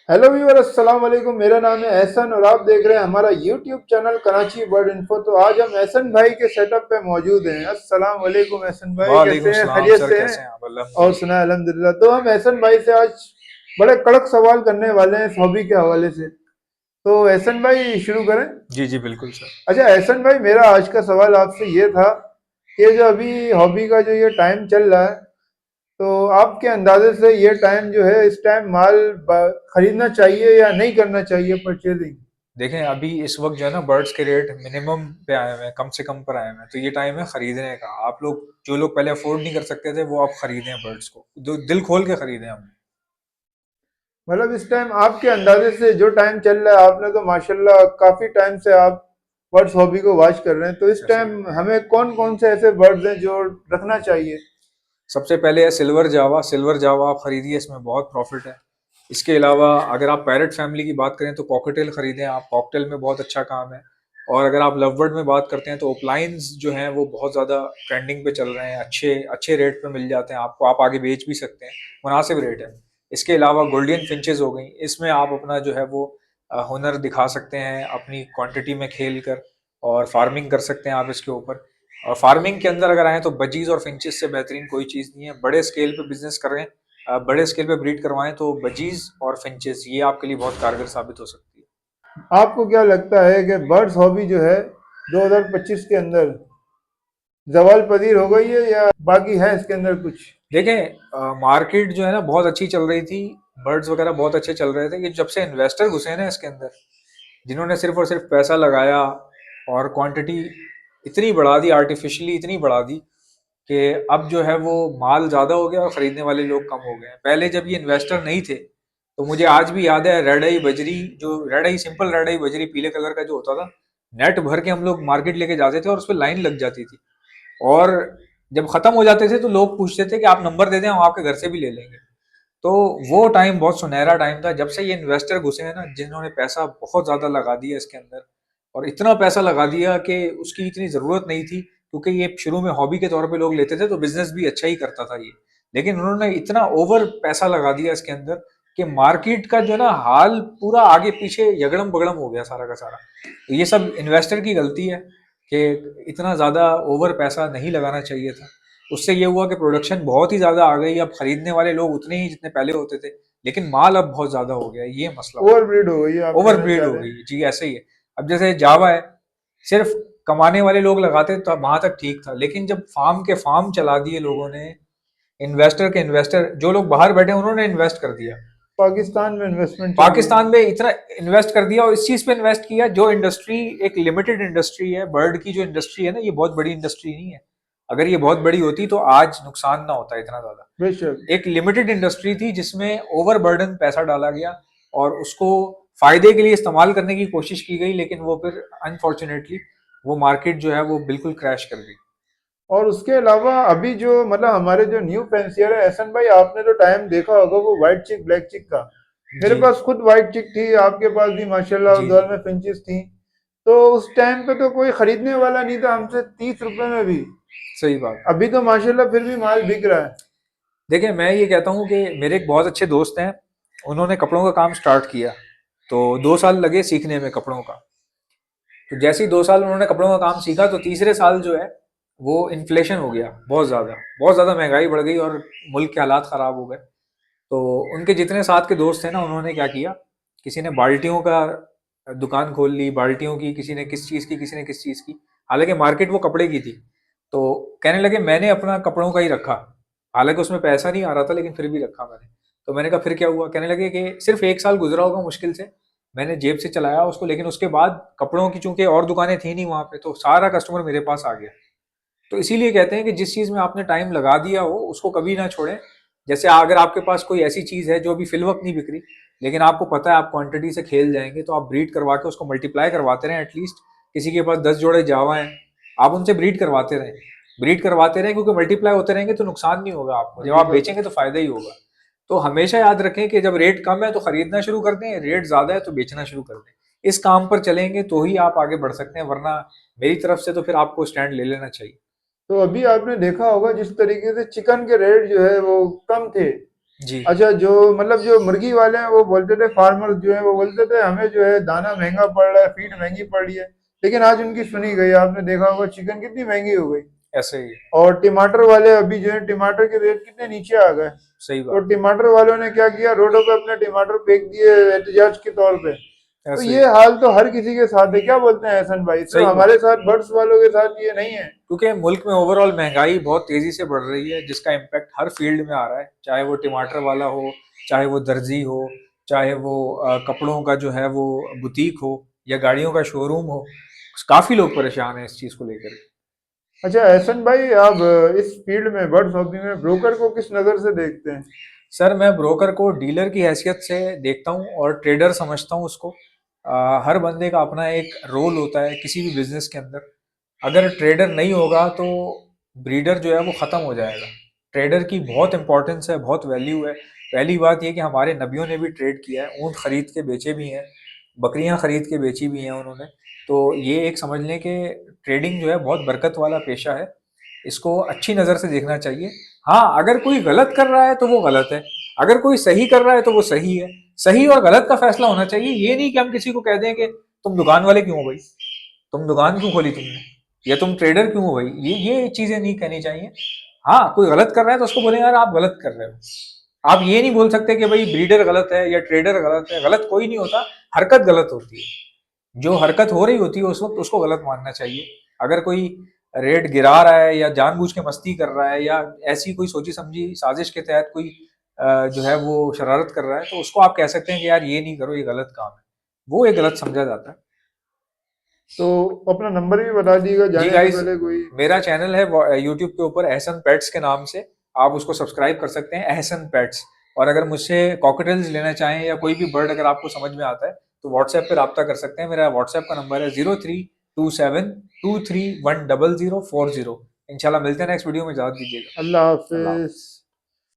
Hello viewer, अस्सलाम वालेकुम। मेरा नाम है एहसन और आप देख रहे हैं हमारा YouTube channel Karachi bird info. तो आज हम एहसन भाई के सेटअप पे मौजूद हैं। अस्सलाम वालेकुम एहसन भाई, वालेकुम कैसे हैं? सलाम खैरियत सर, से हैं? कैसे हैं आप? और अल्हम्दुलिल्लाह। सुना अल्हम्दुलिल्लाह। तो हम एहसन भाई से आज बड़े कड़क सवाल करने वाले हैं इस हॉबी के हवाले से। तो एहसन भाई शुरू करें। जी जी बिल्कुल सर। अच्छा एहसन भाई, मेरा आज का सवाल आपसे ये था कि जो अभी हॉबी का जो ये टाइम चल रहा है, तो आपके अंदाजे से ये टाइम जो है, इस टाइम खरीदना चाहिए या नहीं करना चाहिए परचेजिंग? देखें, अभी इस वक्त जो है ना, बर्ड्स के रेट मिनिमम पे आए हुए हैं, कम से कम पर आए हुए हैं। तो ये टाइम है खरीदने का। आप लोग, जो लोग पहले अफोर्ड नहीं कर सकते थे, वो आप खरीदें बर्ड्स को, जो दिल खोल के खरीदें हमने। मतलब इस टाइम आपके अंदाजे से जो टाइम चल रहा है, आपने तो माशाल्लाह काफी टाइम से आप बर्ड्स हॉबी को वॉच कर रहे हैं, तो इस ऐसे ही। टाइम हमें कौन कौन से ऐसे बर्ड्स हैं जो रखना चाहिए? सबसे पहले है सिल्वर जावा। सिल्वर जावा आप खरीदिए, इसमें बहुत प्रॉफिट है। इसके अलावा अगर आप पैरट फैमिली की बात करें तो कॉकटेल खरीदें आप। कॉकटेल में बहुत अच्छा काम है। और अगर आप लवबर्ड में बात करते हैं तो ओपलाइंस जो हैं वो बहुत ज़्यादा ट्रेंडिंग पे चल रहे हैं। अच्छे अच्छे रेट पे मिल जाते हैं आपको, आप आगे बेच भी सकते हैं, मुनासिब रेट है। इसके अलावा गोल्डन फिंचेस हो गई, इसमें आप अपना जो है वो हुनर दिखा सकते हैं अपनी क्वांटिटी में खेल कर, और फार्मिंग कर सकते हैं आप इसके ऊपर। और फार्मिंग के अंदर अगर आए तो बजीज और फिंचेस से बेहतरीन कोई चीज़ नहीं है। बड़े स्केल पे बिजनेस कर रहे हैं, बड़े स्केल पे ब्रीड करवाएं तो बजीज और फिंचेस ये आपके लिए बहुत कारगर साबित हो सकती है। आपको क्या लगता है कि बर्ड्स हॉबी जो है 2025 के अंदर जवाल पजीर हो गई है या बाकी है इसके अंदर कुछ? देखें, मार्केट जो है ना बहुत अच्छी चल रही थी। बर्ड्स वगैरह बहुत अच्छे चल रहे थे। ये जब से इन्वेस्टर घुसे हैं ना इसके अंदर, जिन्होंने सिर्फ और सिर्फ पैसा लगाया और क्वांटिटी इतनी बढ़ा दी, आर्टिफिशियली इतनी बढ़ा दी कि अब जो है वो माल ज्यादा हो गया और खरीदने वाले लोग कम हो गए हैं। पहले जब ये इन्वेस्टर नहीं थे तो मुझे आज भी याद है, रेड आई बजरी, जो रेड आई, सिंपल रेड आई बजरी पीले कलर का जो होता था, नेट भर के हम लोग मार्केट लेके जाते थे और उस पर लाइन लग जाती थी। और जब खत्म हो जाते थे तो लोग पूछते थे कि आप नंबर दे दें, हम आपके घर से भी ले लेंगे। तो वो टाइम बहुत सुनहरा टाइम था। जब से ये इन्वेस्टर घुसे हैं ना, जिन्होंने पैसा बहुत ज्यादा लगा दिया इसके अंदर, और इतना पैसा लगा दिया कि उसकी इतनी जरूरत नहीं थी, क्योंकि ये शुरू में हॉबी के तौर पे लोग लेते थे तो बिजनेस भी अच्छा ही करता था ये। लेकिन उन्होंने इतना ओवर पैसा लगा दिया इसके अंदर कि मार्केट का जो है ना हाल पूरा आगे पीछे यगड़म बगड़म हो गया सारा का सारा। तो ये सब इन्वेस्टर की गलती है कि इतना ज्यादा ओवर पैसा नहीं लगाना चाहिए था। उससे ये हुआ कि प्रोडक्शन बहुत ही ज्यादा आ गई। अब खरीदने वाले लोग उतने ही जितने पहले होते थे, लेकिन माल अब बहुत ज्यादा हो गया है, ये मसला हो ओवर गया। ब्रीड हो गई है, आप ओवर कहना ब्रीड चाह हो रहे गई हैं? है जी, ऐसे ही है। अब जैसे जावा है, सिर्फ कमाने वाले लोग लगाते तो वहां तक ठीक था, लेकिन जब फार्म के फार्म चला दिए लोगों ने, इन्वेस्टर के इन्वेस्टर जो लोग बाहर बैठे उन्होंने इन्वेस्ट कर दिया। पाकिस्तान में इन्वेस्टमेंट चल रही है। पाकिस्तान में इतना इन्वेस्ट कर दिया और इस चीज पे इन्वेस्ट किया, जो इंडस्ट्री एक लिमिटेड इंडस्ट्री है, बर्ड की जो इंडस्ट्री है ना, ये बहुत बड़ी इंडस्ट्री नहीं है। अगर ये बहुत बड़ी होती तो आज नुकसान ना होता इतना ज्यादा। बेशक। एक लिमिटेड इंडस्ट्री थी जिसमें ओवरबर्डन पैसा डाला गया और उसको फायदे के लिए इस्तेमाल करने की कोशिश की गई, लेकिन वो फिर अनफॉर्चुनेटली वो मार्केट जो है वो बिल्कुल क्रैश कर गई। और उसके अलावा अभी जो मतलब हमारे जो न्यू पेंसियर है एहसन भाई, आपने जो टाइम देखा होगा वो व्हाइट चिक ब्लैक चिक का। मेरे जी पास खुद व्हाइट चिक थी, आपके पास भी माशाल्लाह उस जी दौर जी। में फिंचेस थी। तो उस टाइम पे तो कोई खरीदने वाला नहीं था हमसे 30 रुपए में भी। सही बात है। अभी तो माशाल्लाह फिर भी माल बिक रहा है। देखिए, मैं ये कहता हूँ कि मेरे एक बहुत अच्छे दोस्त हैं, उन्होंने कपड़ों का काम स्टार्ट किया। तो 2 साल लगे सीखने में कपड़ों का। तो जैसे ही 2 साल उन्होंने कपड़ों का काम सीखा तो तीसरे साल जो है वो इन्फ्लेशन हो गया, बहुत ज़्यादा महंगाई बढ़ गई और मुल्क के हालात ख़राब हो गए। तो उनके जितने साथ के दोस्त थे ना, उन्होंने क्या किया, किसी ने बाल्टियों का दुकान खोल ली, बाल्टियों की, किसी ने किस चीज़ की, किसी ने किस चीज़ की। हालांकि मार्केट वो कपड़े की थी। तो कहने लगे मैंने अपना कपड़ों का ही रखा। हालांकि उसमें पैसा नहीं आ रहा था, लेकिन फिर भी रखा मैंने। तो मैंने कहा फिर क्या हुआ? कहने लगे कि सिर्फ 1 साल गुजरा होगा मुश्किल से, मैंने जेब से चलाया उसको, लेकिन उसके बाद कपड़ों की चूंकि और दुकानें थी नहीं वहां पे, तो सारा कस्टमर मेरे पास आ गया। तो इसीलिए कहते हैं कि जिस चीज में आपने टाइम लगा दिया हो उसको कभी ना छोड़ें। जैसे अगर आपके पास कोई ऐसी चीज है जो अभी फिल वक्त नहीं बिक रही, लेकिन आपको पता है आप क्वांटिटी से खेल जाएंगे, तो आप ब्रीड करवा के उसको मल्टीप्लाई करवाते रहें एटलीस्ट। किसी के पास 10 जोड़े जावा हैं, आप उनसे ब्रीड करवाते रहें। ब्रीड करवाते रहें, क्योंकि मल्टीप्लाई होते रहेंगे तो नुकसान नहीं होगा आपको, जब आप हकीकत है। बेचेंगे तो फायदा ही होगा। तो हमेशा याद रखें कि जब रेट कम है तो खरीदना शुरू कर दें, रेट ज्यादा है तो बेचना शुरू कर दें। इस काम पर चलेंगे तो ही आप आगे बढ़ सकते हैं, वरना मेरी तरफ से तो फिर आपको स्टैंड ले लेना चाहिए। तो अभी आपने देखा होगा जिस तरीके से चिकन के रेट जो है वो कम थे, जी। अच्छा, जो मतलब जो मुर्गी वाले हैं वो बोलते थे, फार्मर्स जो है वो बोलते थे हमें जो है दाना महंगा पड़ रहा है, फीड महंगी पड़ रही है, लेकिन आज उनकी सुनी गई। आपने देखा होगा चिकन कितनी महंगी हो गई। ऐसे ही है। और टमाटर वाले अभी जो है टमाटर के रेट कितने नीचे आ गए। सही तो बात टमाटर वालों ने क्या किया, रोडों पे अपने टमाटर फेंक दिए एहतजाज के तौर पे। है। तो ऐसे ही ये है। हाल तो हर किसी के साथ है, क्या बोलते हैं एहसन भाई, सिर्फ सही बात हमारे है। साथ बर्ड्स वालों के साथ ये नहीं है। क्योंकि मुल्क में ओवरऑल महंगाई बहुत तेजी से बढ़ रही है, जिसका इम्पैक्ट हर फील्ड में आ रहा है, चाहे वो टमाटर वाला हो, चाहे वो दर्जी हो, चाहे वो कपड़ों का जो है वो बुटीक हो, या गाड़ियों का शोरूम हो। काफी लोग परेशान हैं इस चीज को लेकर के। अच्छा एहसन भाई, आप इस फील्ड में बर्ड शॉपिंग में ब्रोकर को किस नज़र से देखते हैं? सर, मैं ब्रोकर को डीलर की हैसियत से देखता हूँ और ट्रेडर समझता हूँ उसको। हर बंदे का अपना एक रोल होता है किसी भी बिजनेस के अंदर। अगर ट्रेडर नहीं होगा तो ब्रीडर जो है वो ख़त्म हो जाएगा। ट्रेडर की बहुत इंपॉर्टेंस है, बहुत वैल्यू है। पहली बात ये कि हमारे नबियों ने भी ट्रेड किया है, ऊँट खरीद के बेचे भी हैं, बकरियां खरीद के बेची भी हैं उन्होंने। तो ये एक समझ लें कि ट्रेडिंग जो है बहुत बरकत वाला पेशा है, इसको अच्छी नज़र से देखना चाहिए। हाँ, अगर कोई गलत कर रहा है तो वो गलत है, अगर कोई सही कर रहा है तो वो सही है। सही और गलत का फैसला होना चाहिए, ये नहीं कि हम किसी को कह दें कि तुम दुकान वाले क्यों हो भाई, तुम दुकान क्यों खोली तुमने, या तुम ट्रेडर क्यों हो भाई। ये चीजें नहीं कहनी चाहिए। हाँ, कोई गलत कर रहा है तो उसको बोले यार आप गलत कर रहे हो। आप ये नहीं बोल सकते कि भाई ब्रीडर गलत है या ट्रेडर गलत है। गलत कोई नहीं होता, हरकत गलत होती है। जो हरकत हो रही होती है उस वक्त उसको गलत मानना चाहिए। अगर कोई रेट गिरा रहा है या जानबूझ के मस्ती कर रहा है या ऐसी कोई सोची समझी साजिश के तहत कोई जो है वो शरारत कर रहा है, तो उसको आप कह सकते हैं कि यार ये नहीं करो, ये गलत काम है। वो एक गलत समझा जाता है। तो अपना नंबर भी बता दीजिएगा जी जाने से गाइस, पहले कोई। मेरा चैनल है यूट्यूब के ऊपर एहसन पेट्स के नाम से। आप उसको सब्सक्राइब कर सकते हैं, एहसन पेट्स। और अगर मुझसे कॉकटेल्स लेना चाहें या कोई भी बर्ड अगर आपको समझ में आता है तो व्हाट्सएप पे रब्ता कर सकते हैं। मेरा व्हाट्सएप का नंबर है 032723100040। इंशाल्लाह मिलते हैं नेक्स्ट वीडियो में, इजाज़त दीजिएगा। अल्लाह अल्लाह हाफिज। हाफ़िज़।